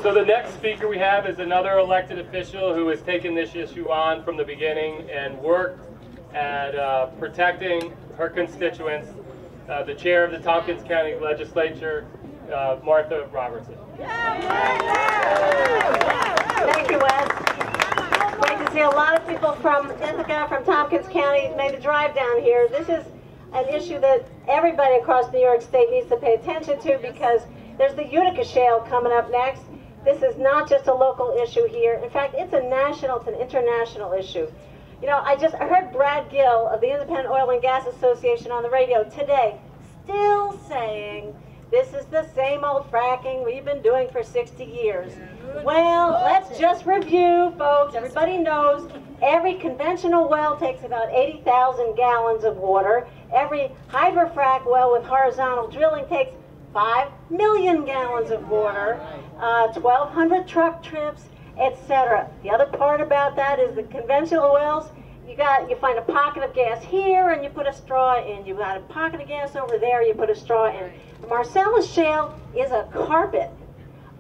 So the next speaker we have is another elected official who has taken this issue on from the beginning and worked at protecting her constituents, the chair of the Tompkins County legislature, Martha Robertson. Thank you, Wes. Great to see a lot of people from Ithaca, from Tompkins County, made the drive down here. This is an issue that everybody across New York State needs to pay attention to because there's the Utica Shale coming up next. This is not just a local issue here. In fact, it's a national, it's an international issue. You know, I heard Brad Gill of the Independent Oil and Gas Association on the radio today still saying this is the same old fracking we've been doing for 60 years. Well, let's just review, folks. Everybody knows every conventional well takes about 80,000 gallons of water. Every hydrofrac well with horizontal drilling takes 5 million gallons of water, 1,200 truck trips, etc. The other part about that is the conventional wells, you find a pocket of gas here and you put a straw in. You got a pocket of gas over there, you put a straw in. The Marcellus Shale is a carpet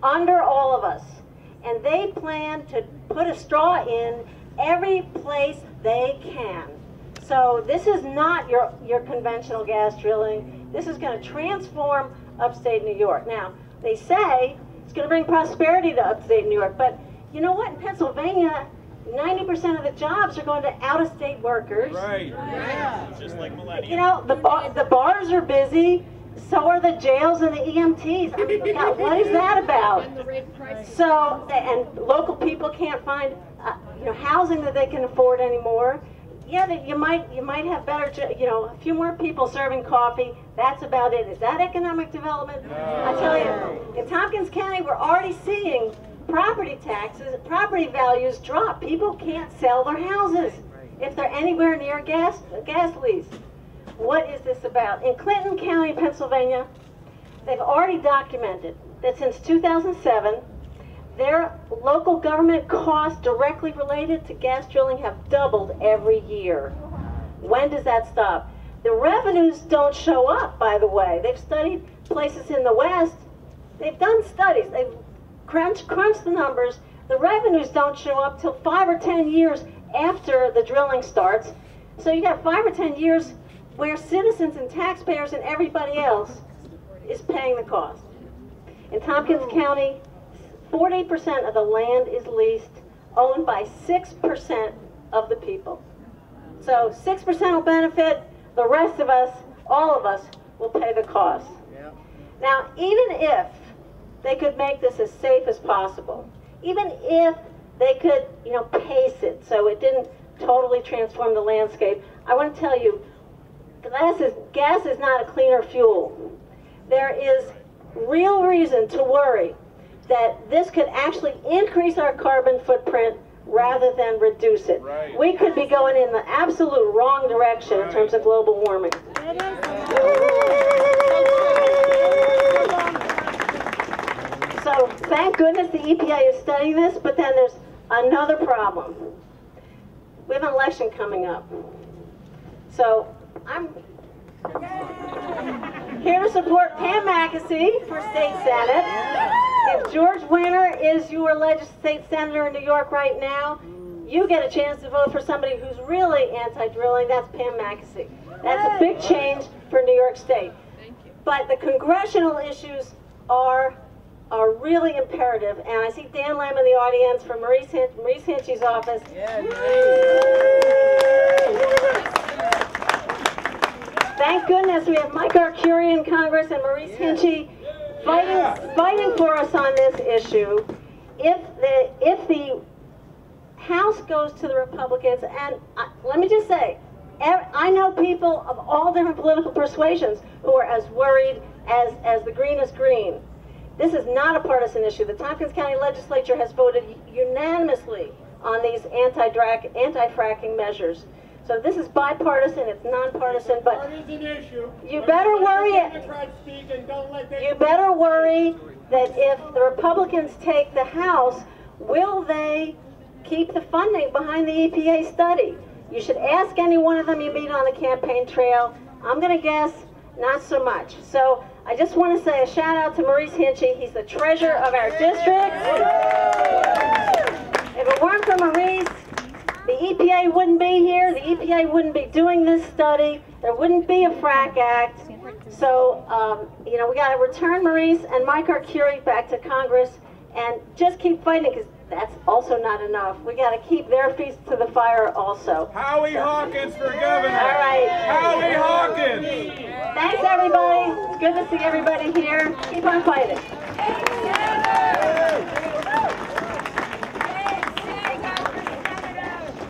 under all of us, and they plan to put a straw in every place they can. So this is not your conventional gas drilling. This is going to transform upstate New York. Now, they say it's going to bring prosperity to upstate New York, but you know what? In Pennsylvania, 90% of the jobs are going to out-of-state workers. Right. Yeah. Just like millennials. You know, the bars are busy, so are the jails and the EMTs. I mean, God, what is that about? So, and local people can't find housing that they can afford anymore. Yeah, you might have better, a few more people serving coffee. That's about it. Is that economic development? No. I tell you, in Tompkins County, we're already seeing property taxes, property values drop. People can't sell their houses if they're anywhere near a gas lease. What is this about? In Clinton County, Pennsylvania, they've already documented that since 2007, their local government costs directly related to gas drilling have doubled every year. When does that stop? The revenues don't show up, by the way. They've studied places in the West. They've done studies. They've crunched the numbers. The revenues don't show up till 5 or 10 years after the drilling starts. So you got 5 or 10 years where citizens and taxpayers and everybody else is paying the cost. In Tompkins County, 40% of the land is leased, owned by 6% of the people. So 6% will benefit, the rest of us, all of us, will pay the cost. Yeah. Now, even if they could make this as safe as possible, even if they could, pace it so it didn't totally transform the landscape, I want to tell you, gas is not a cleaner fuel. There is real reason to worry that this could actually increase our carbon footprint rather than reduce it. Right. We could be going in the absolute wrong direction in terms of global warming. So thank goodness the EPA is studying this, but then there's another problem. We have an election coming up. So I'm here to support Pam McAsee for state senate. If George Winter is your state senator in New York right now, you get a chance to vote for somebody who's really anti-drilling. That's Pam McAsee. That's a big change for New York State. Thank you. But the congressional issues are really imperative. And I see Dan Lamb in the audience from Maurice Hinchey's office. Yeah, thank goodness we have Mike Arcuri in Congress and Maurice Hinchey fighting for us on this issue. If the House goes to the Republicans, and let me just say, I know people of all different political persuasions who are as worried as the greenest green. This is not a partisan issue. The Tompkins County legislature has voted unanimously on these anti-fracking measures. So this is bipartisan, it's nonpartisan, but you better worry that if the Republicans take the House, will they keep the funding behind the EPA study? You should ask any one of them you meet on the campaign trail. I'm going to guess not so much. So I just want to say a shout out to Maurice Hinchy. He's the treasurer of our district. If it weren't for Maurice, the EPA wouldn't be here. The EPA wouldn't be doing this study. There wouldn't be a FRAC Act. So, you know, we got to return Maurice and Mike Arcuri back to Congress and just keep fighting, because that's also not enough. We got to keep their feet to the fire also. Howie Hawkins for governor. All right. Howie Hawkins. Thanks, everybody. It's good to see everybody here. Keep on fighting.